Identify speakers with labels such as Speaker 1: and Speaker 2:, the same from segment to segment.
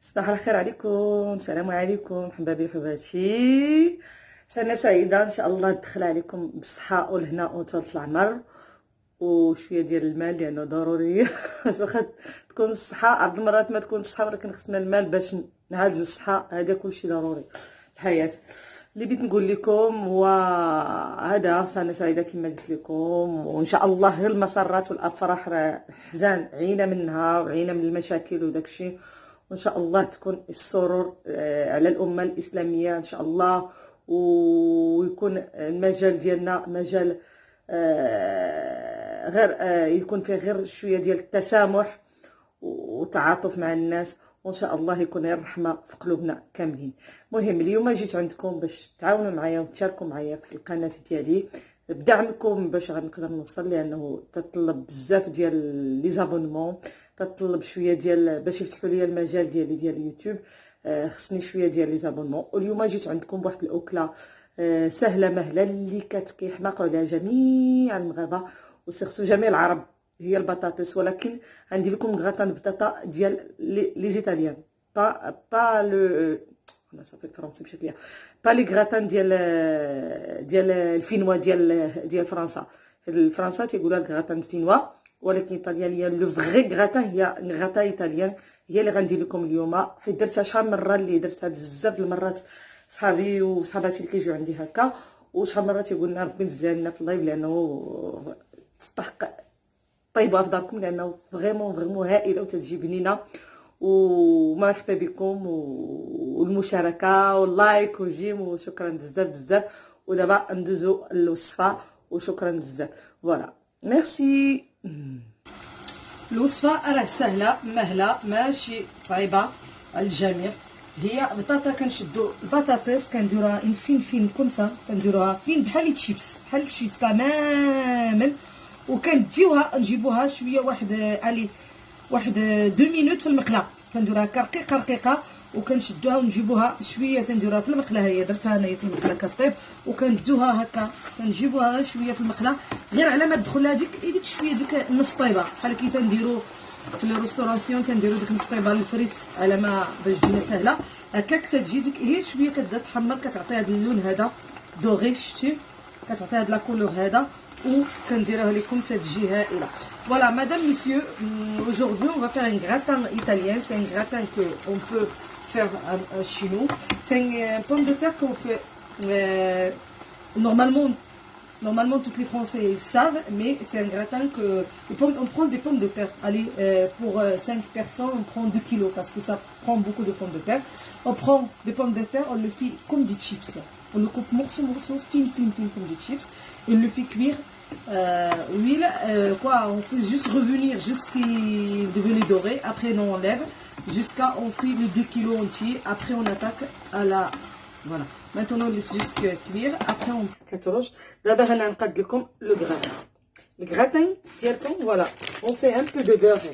Speaker 1: صباح الخير عليكم، السلام عليكم حبابي حباتي. سنة سعيدة ان شاء الله تدخل عليكم بالصحة والهناء وطولة العمر وشوية ديال المال لانه ضروري. واخا تكون الصحة عبد المرات ما تكون الصحة، ولكن خصنا المال باش نعالجو الصحة. هذا كلشي ضروري في الحياة. اللي بغيت نقول لكم هو هذا سنة سعيدة كما قلت لكم، وان شاء الله غير المسرات والافراح. راه حزان عينا منها وعينا من المشاكل وداكشي، وان شاء الله تكون السرور على الامه الاسلاميه ان شاء الله، ويكون المجال ديالنا مجال غير يكون فيه غير شويه ديال التسامح وتعاطف مع الناس، وان شاء الله يكون غير الرحمه في قلوبنا كاملين. المهم اليوم جيت عندكم باش تعاونوا معايا وتشاركوا معايا في القناه ديالي بدعمكم باش غنقدر نوصل، لانه تطلب بزاف ديال لي زابونمون، تطلب شويه ديال باش يفتحوا لي المجال ديالي ديال اليوتيوب. خصني شويه ديال لي زابونمون. واليوم جيت عندكم بواحد الاكله سهله مهله اللي كيحماقوا عليها جميع المغاربه وسيرتو جميع العرب، هي البطاطس. ولكن غندير لكم غراتان بطاطا ديال لي زيتاليان، با لو انا صافي الفرنسي مشات ليا، با لي غراتان ديال الفينوا ديال فرنسا. الفرنسا تيقولوا الغراتان فينوا، ولكن ايطاليان لو فغي غراتان هي غراتا ايطاليان، هي اللي غندير لكم اليوم. حيت درتها شحال من مره، اللي درتها بزاف المرات صحابي وصحاباتي اللي كيجيو عندي هكا، وشحال من مره تيقول لنا ربي نزل لنا في اللايف، لانه تستحق طيبه في داركم، لانه فريمون هائله وتتجي بنينه. ومرحبا بكم والمشاركه واللايك والجيم، وشكرا بزاف بزاف. ودابا ندوزو للوصفه، وشكرا بزاف. فوالا ميرسي. الوصفه راه سهله مهله ماشي صعيبه على الجميع. هي بطاطا، كنشدو البطاطس كنديروها فين كومسا، كنديروها فين بحال الشيبس، بحال الشيبس تماما. نجيبوها شويه واحد 2 مينوت في المقله، كنديروها رقيقه وكنشدوها ونجيبوها شويه تنديروها في المقله. هي درتها انايا في المقله كطيب، وكندوها هكا كنجيبوها شويه في المقله غير على ما تدخل هذيك شويه ديك نص طيبه، بحال كي تنديروا في الريستوراسيون تنديروا ديك نص طيبه الفريت على ما باش تجينا سهله هكاك. تجي ديك هي شويه كتبدا تحمر، كتعطي هذا اللون هذا دوغي، شتي كتعطي هذا لا كولور هذا، وكنديرها لكم تتجي هائله. Voilà, madame, monsieur, aujourd'hui on va faire un gratin italien. C'est un gratin qu'on peut faire chez nous. C'est une pomme de terre qu'on fait normalement toutes les Français savent, mais c'est un gratin que on prend des pommes de terre. Allez, pour 5 personnes, on prend 2 kilos parce que ça prend beaucoup de pommes de terre. On prend des pommes de terre, on le fait comme des chips. On le coupe morceaux, fine comme des chips. Et on le fait cuire. L'huile, on fait juste revenir jusqu'il devenait doré. Après on enlève jusqu'à on fait les 2 kilos entiers. Après on attaque à la voilà. Maintenant on laisse juste cuire. Après on 14. D'abord on نقاد لكم le gratin. Le gratin ديالكم voilà. On fait un peu de beurre.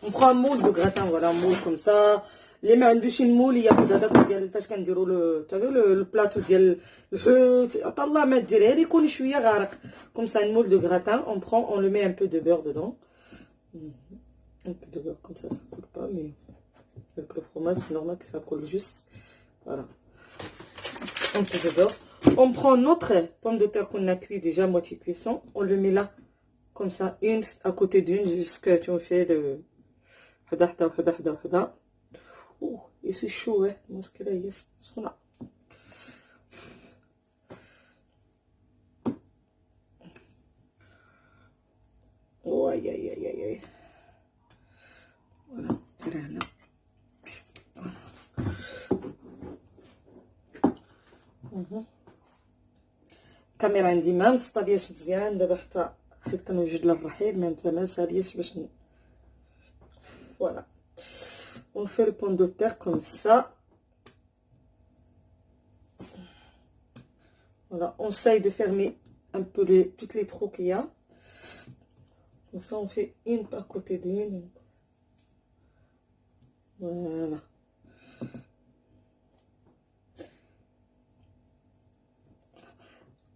Speaker 1: On prend un moule de gratin, voilà, un moule comme ça. اللي ما عندوش المول ياخذ هذاك ديال فاش كنديروا البلاطو ديال الحوت. طلع ما ديرها لي يكون شويه غارق comme ça. Un moule de gratin, on le met un peu de beurre dedans, un peu de beurre comme ça coule pas, mais avec le fromage c'est normal que ça coule juste. Voilà, un peu de beurre. On prend notre pomme de terre qu'on a cuit déjà moitié cuisson, on le met là comme ça, une à côté d'une, jusqu'à tu fais le حدا. اوه يسي شو المشكله هي سخونه. واي اي اي اي اي فوالا ديرها هنا. الكاميرا عندي ما مسطالياش مزيان دابا، حيت كنوجد للرحيل ما مسالياش باش فوالا. On fait le pomme de terre comme ça. Voilà, on essaye de fermer un peu toutes les trous qu'il y a. Comme ça, on fait une à côté d'une. Voilà.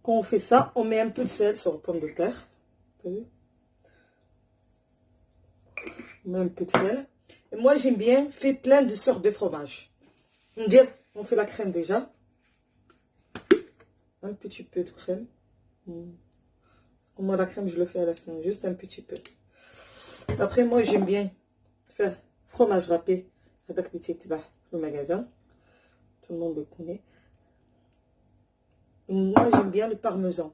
Speaker 1: Quand on fait ça, on met un peu de sel sur la pomme de terre. Vous avez vu? On met un peu de sel. Moi, j'aime bien faire plein de sortes de fromages. On fait la crème déjà. Un petit peu de crème. Moi, la crème, je le fais à la fin, juste un petit peu. Après, moi, j'aime bien faire fromage râpé avec des têtes au magasin. Tout le monde le connaît. Moi, j'aime bien le parmesan.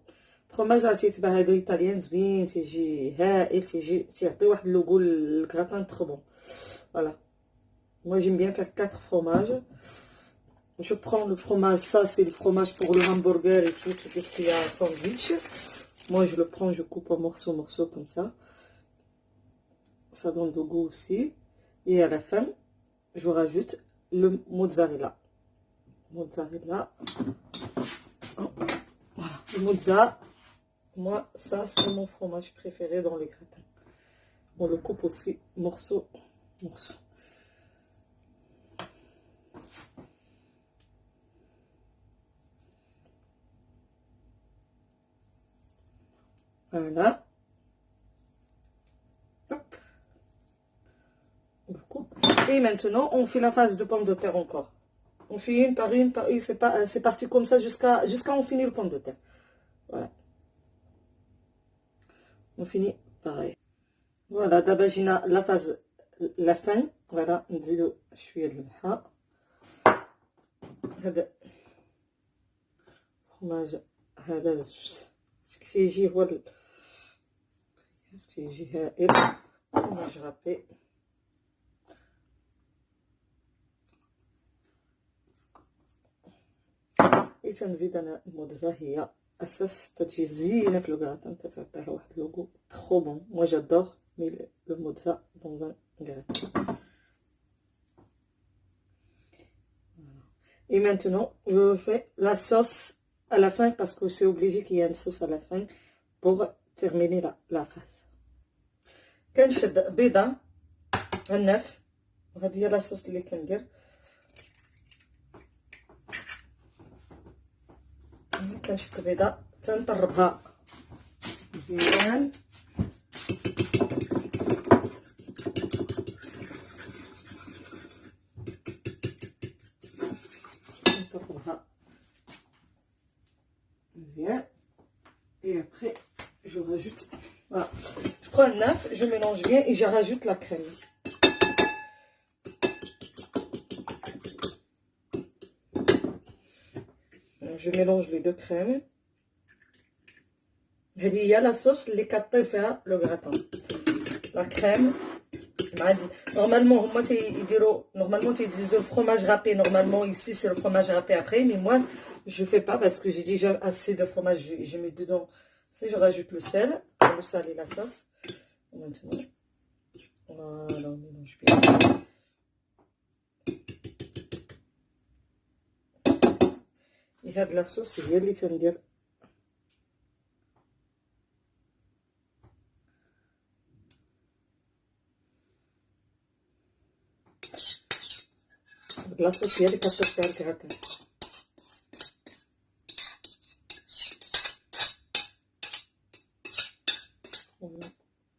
Speaker 1: fromage على تيتباع هذا ايطاليان زوين، تيجي هائل، تيعطي واحد اللوغو الكراتان ترو بون. Voilà. Moi, j'aime bien faire 4 fromages. Je prends le fromage, ça c'est le fromage pour le hamburger et tout ce qu'il y a sandwich. Moi, je le prends, je coupe en morceaux comme ça. Ça donne du goût aussi. Et à la fin, je rajoute le mozzarella. Mozzarella. Oh, voilà, le mozzarella. Moi, ça, c'est mon fromage préféré dans les gratins. On le coupe aussi morceau. Voilà. Hop. On le coupe. Et maintenant, on fait la phase de pomme de terre encore. On fait une par une, c'est parti comme ça jusqu'à on finit le pomme de terre. Voilà. On finit pareil. Voilà, d'abord j'ai la phase, la fin. Voilà, نزيدو شوية الملحة. هذا الفرماج هذا تيجي هو تيجي هائل. فرماج رابي. إي تنزيد أنا الموتزا هي أساس تجي زينة في الكراتان، تتعطيها واحد لوغو ترو بون. موا جادور مي لو موتزا دون ان كراتان. Et maintenant, je fais la sauce à la fin parce que c'est obligé qu'il y ait une sauce à la fin pour terminer la phase. كنشد بيضة النف، وهذه هي لاصوص اللي كندير. كنشد بيضة تنطربها مزيان. Et après, je rajoute. Voilà. Je prends un œuf, je mélange bien et je rajoute la crème. Je mélange les deux crèmes. هذه هي la sauce اللي كطيب فيها لو gratin. La crème. Normalement, moi, normalement, tu dis le fromage râpé. Normalement, ici, c'est le fromage râpé après. Mais moi, je ne fais pas parce que j'ai déjà assez de fromage. Je mets dedans. Je rajoute le sel. Le sel et la sauce. Maintenant, voilà, on mélange bien. Et là, de la sauce, c'est bien, les dire. La sauce, il y a des patates faire le gratin.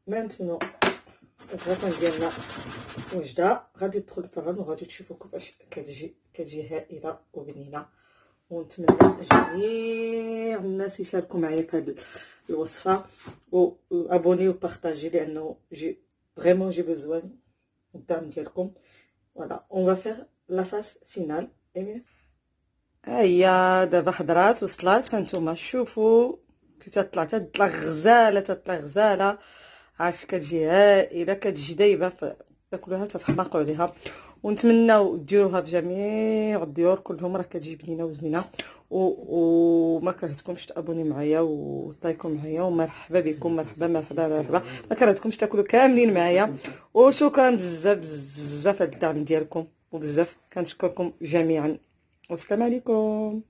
Speaker 1: Maintenant, الغراتان ديالنا وجده، غادي تدخل الفران وغادي تشوفوا كيفاش كتجي هائله وبنينه. ونتمنى جميع الناس يشاركوا معايا في هذه الوصفه وابوني وبارطاجي لانه فريمون جي بوزوان الدعم ديالكم. فوالا اون فا فيغ لا فاس فينال. هي دابا حضرات وصلات، هانتوما شوفوا كي تطلع غزاله. عرفتي كتجي هائله، كتجي دايبه تاكلوها تتحماقوا عليها. ونتمناو ديروها بجميع الديور كلهم، راه كتجي بنينه وزوينه. وما كرهتكمش تابوني معايا وتلايكوا معايا، ومرحبا بكم. مرحبا ما كرهتكمش تاكلوا كاملين معايا. وشكرا بزاف على الدعم ديالكم، وبزاف كنشكركم جميعا. والسلام عليكم.